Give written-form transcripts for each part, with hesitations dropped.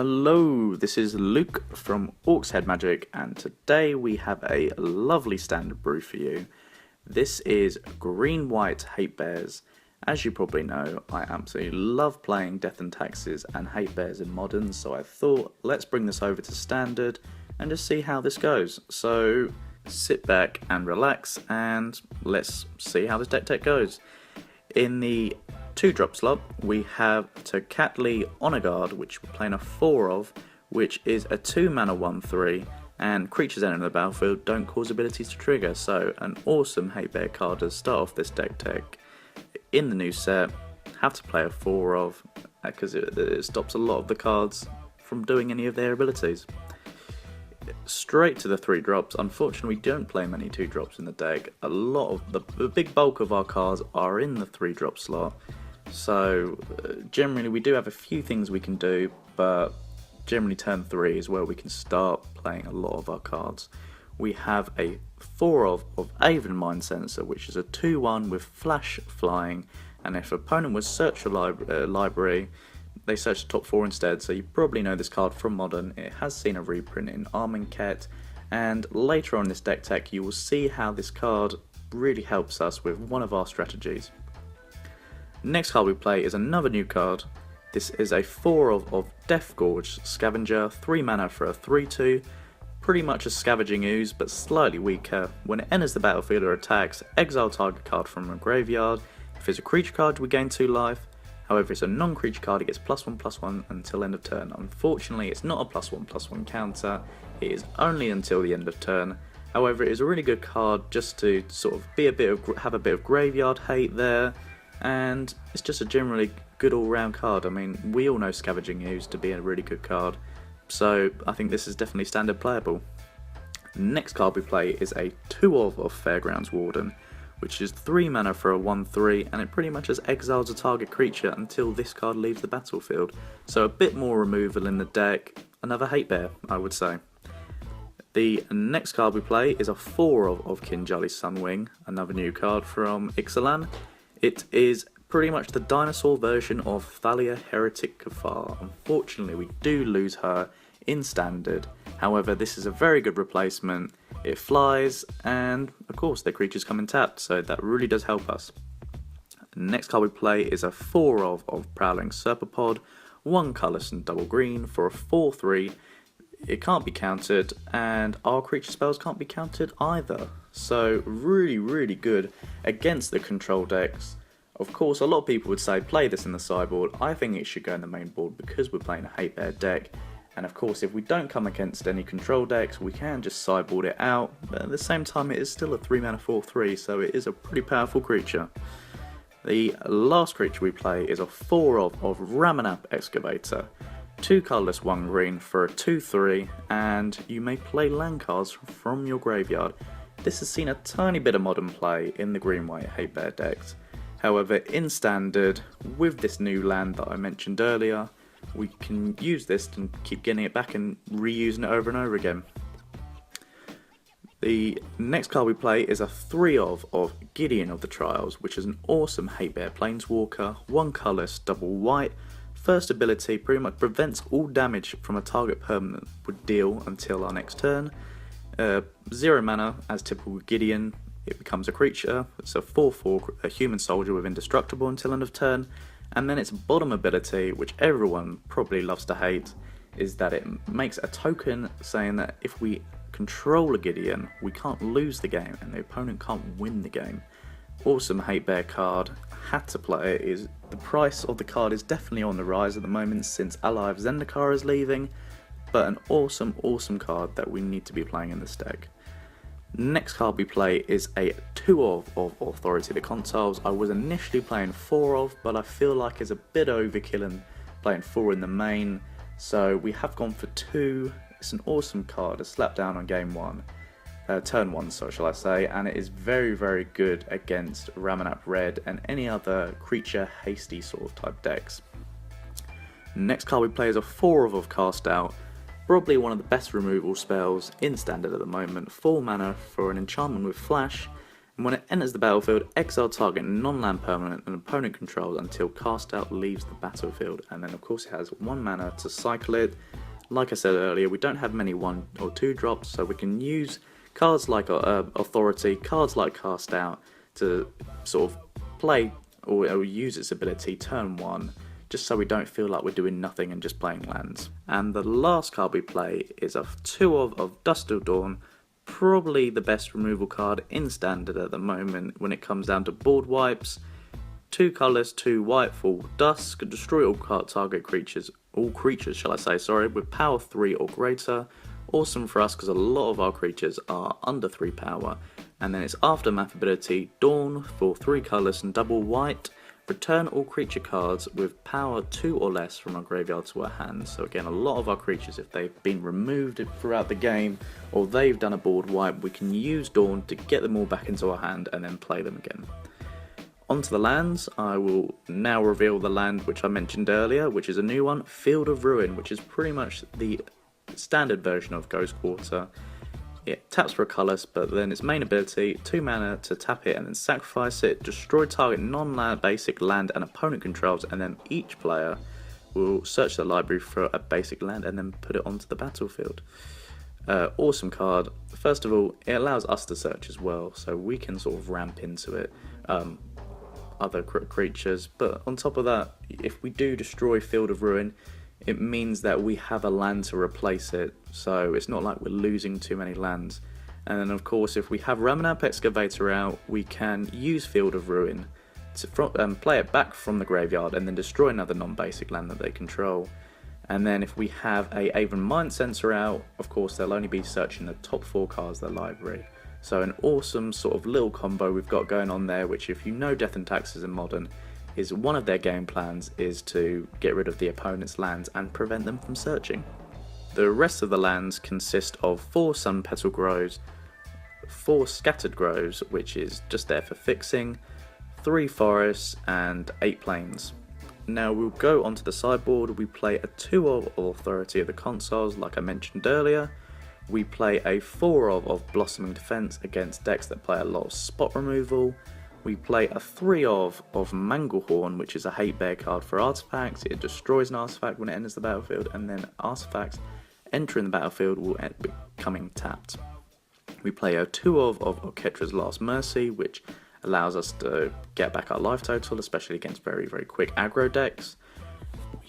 Hello, this is Luke from Orcs Head Magic, and today we have a lovely standard brew for you. This is Green White Hatebears. As you probably know, I absolutely love playing Death and Taxes and Hatebears in Modern, so I thought let's bring this over to Standard and just see how this goes. So sit back and relax and let's see how this deck goes. In the 2-drop slot, we have Tocatli Honor Guard, which we're playing a 4 of, which is a 2-mana 1/3, and creatures entering the battlefield don't cause abilities to trigger, so an awesome Hatebear card to start off this deck. In the new set, have to play a 4 of, because it stops a lot of the cards from doing any of their abilities. Straight to the 3-drops. Unfortunately, we don't play many 2-drops in the deck. A lot of the big bulk of our cards are in the 3-drop slot. So generally we do have a few things we can do, but generally turn 3 is where we can start playing a lot of our cards. We have a 4 of Aven Mind Sensor, which is a 2/1 with flash flying, and if opponent was search your library, they search the top 4 instead, so you probably know this card from Modern. It has seen a reprint in Armenket, and later on in this deck tech you will see how this card really helps us with one of our strategies. Next card we play is another new card. This is a 4 of Death Gorge Scavenger, 3 mana for a 3/2, pretty much a Scavenging Ooze but slightly weaker. When it enters the battlefield or attacks, exile target card from a graveyard. If it's a creature card, we gain 2 life. However, if it's a non-creature card, it gets +1/+1 until end of turn. Unfortunately, it's not a +1/+1 counter, it is only until the end of turn. However, it is a really good card just to sort of have a bit of graveyard hate there, and it's just a generally good all-round card. I mean, we all know Scavenging Ooze to be a really good card, so I think this is definitely standard playable. Next card we play is a 2 of Fairgrounds Warden, which is 3 mana for a 1/3, and it pretty much just exiles a target creature until this card leaves the battlefield. So a bit more removal in the deck, another Hatebear, I would say. The next card we play is a 4 of Kinjali Sunwing, another new card from Ixalan. It is pretty much the dinosaur version of Thalia Heretic Kafar. Unfortunately, we do lose her in Standard. However, this is a very good replacement. It flies, and of course their creatures come in tapped, so that really does help us. Next card we play is a 4 of Prowling Serpapod, 1 colourless and double green for a 4/3. It can't be countered, and our creature spells can't be countered either. So really good against the control decks. Of course, a lot of people would say play this in the sideboard. I think it should go in the main board because we're playing a Hatebear deck. And of course, if we don't come against any control decks, we can just sideboard it out. But at the same time, it is still a 3 mana 4/3, so it is a pretty powerful creature. The last creature we play is a 4 of Ramanap Excavator. 2 colourless, 1 green for a 2/3, and you may play land cards from your graveyard. This has seen a tiny bit of modern play in the Green-White Hatebear decks. However, in Standard, with this new land that I mentioned earlier, we can use this and keep getting it back and reusing it over and over again. The next card we play is a 3 of Gideon of the Trials, which is an awesome Hatebear Planeswalker, 1 colourless, double white. First ability pretty much prevents all damage from a target permanent would deal until our next turn. 0 mana, as typical with Gideon, it becomes a creature. It's a 4/4, a human soldier with indestructible until end of turn. And then its bottom ability, which everyone probably loves to hate, is that it makes a token saying that if we control a Gideon, we can't lose the game and the opponent can't win the game. Awesome Hatebear card, had to play it. The price of the card is definitely on the rise at the moment since Ally of Zendikar is leaving, but an awesome card that we need to be playing in this deck. Next card we play is a 2 of Authority of the Consoles. I was initially playing 4 of, but I feel like it's a bit overkill and playing 4 in the main, so we have gone for 2. It's an awesome card to slap down on turn 1, so shall I say, and it is very good against Ramanap Red and any other creature hasty sort of type decks. Next card we play is a 4 of Cast Out. Probably one of the best removal spells in Standard at the moment. 4 mana for an enchantment with flash, When it enters the battlefield, exile target non-land permanent and opponent controls until cast out leaves the battlefield. And then of course it has 1 mana to cycle it. Like I said earlier, we don't have many 1 or 2 drops, so we can use cards like Authority, cards like Cast Out to sort of play or use its ability turn 1, just so we don't feel like we're doing nothing and just playing lands. And the last card we play is a 2 of Dust Till Dawn, probably the best removal card in Standard at the moment when it comes down to board wipes. 2 colours, 2 white for Dusk, destroy all target creatures, with power 3 or greater. Awesome for us because a lot of our creatures are under 3 power. And then its Aftermath ability, Dawn, for 3 colours and double white. Return all creature cards with power 2 or less from our graveyard to our hand. So again, a lot of our creatures, if they've been removed throughout the game or they've done a board wipe, we can use Dawn to get them all back into our hand and then play them again. Onto the lands. I will now reveal the land which I mentioned earlier, which is a new one, Field of Ruin, which is pretty much the standard version of Ghost Quarter. It taps for a colour, but then its main ability, 2 mana to tap it and then sacrifice it, destroy target non-land basic land and opponent controls, and then each player will search the library for a basic land and then put it onto the battlefield. Awesome card. First of all, it allows us to search as well, so we can sort of ramp into it. Other creatures, but on top of that, if we do destroy Field of Ruin, it means that we have a land to replace it, so it's not like we're losing too many lands. And then of course, if we have Ramunap Excavator out, we can use Field of Ruin to play it back from the graveyard and then destroy another non-basic land that they control. And then if we have a Aven Mind Sensor out, of course they'll only be searching the top 4 cards of the library. So an awesome sort of little combo we've got going on there, which if you know Death and Taxes in Modern, is one of their game plans is to get rid of the opponent's lands and prevent them from searching. The rest of the lands consist of 4 Sun Petal Groves, 4 Scattered Groves, which is just there for fixing, 3 Forests and 8 Plains. Now we'll go onto the sideboard. We play a 2 of Authority of the Consoles, like I mentioned earlier. We play a 4 of Blossoming Defense against decks that play a lot of spot removal. We play a 3 of Manglehorn, which is a hate bear card for artifacts. It destroys an artifact when it enters the battlefield, and then artifacts entering the battlefield will end up becoming tapped. We play a 2 of Oketra's Last Mercy, which allows us to get back our life total, especially against very, very quick aggro decks.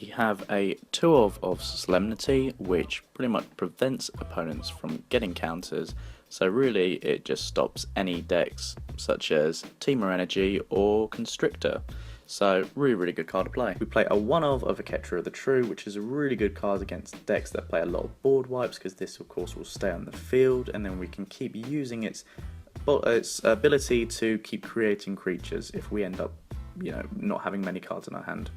We have a 2 of Solemnity, which pretty much prevents opponents from getting counters, so really it just stops any decks such as Temur Energy or Constrictor. So really good card to play. We play a 1 of Oketra of the True, which is a really good card against decks that play a lot of board wipes, because this of course will stay on the field, and then we can keep using its ability to keep creating creatures if we end up, not having many cards in our hand.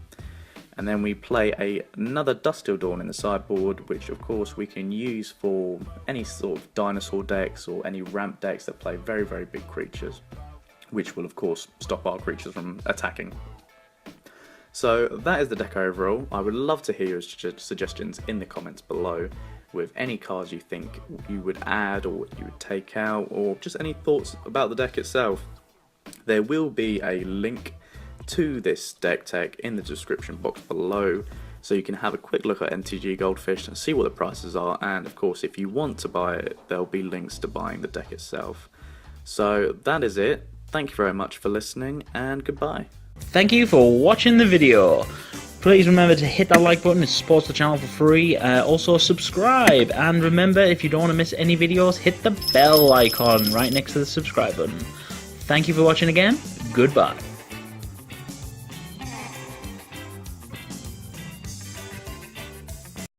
And then we play another Dust Till Dawn in the sideboard, which of course we can use for any sort of dinosaur decks or any ramp decks that play very, very big creatures, which will of course stop our creatures from attacking. So that is the deck overall. I would love to hear your suggestions in the comments below with any cards you think you would add or you would take out, or just any thoughts about the deck itself. There will be a link to this deck tech in the description box below, so you can have a quick look at MTG Goldfish and see what the prices are, and of course if you want to buy it, there'll be links to buying the deck itself. So that is it. Thank you very much for listening, and goodbye. Thank you for watching the video. Please remember to hit that like button, it supports the channel for free. Also subscribe, and remember, if you don't want to miss any videos, hit the bell icon right next to the subscribe button. Thank you for watching again. Goodbye.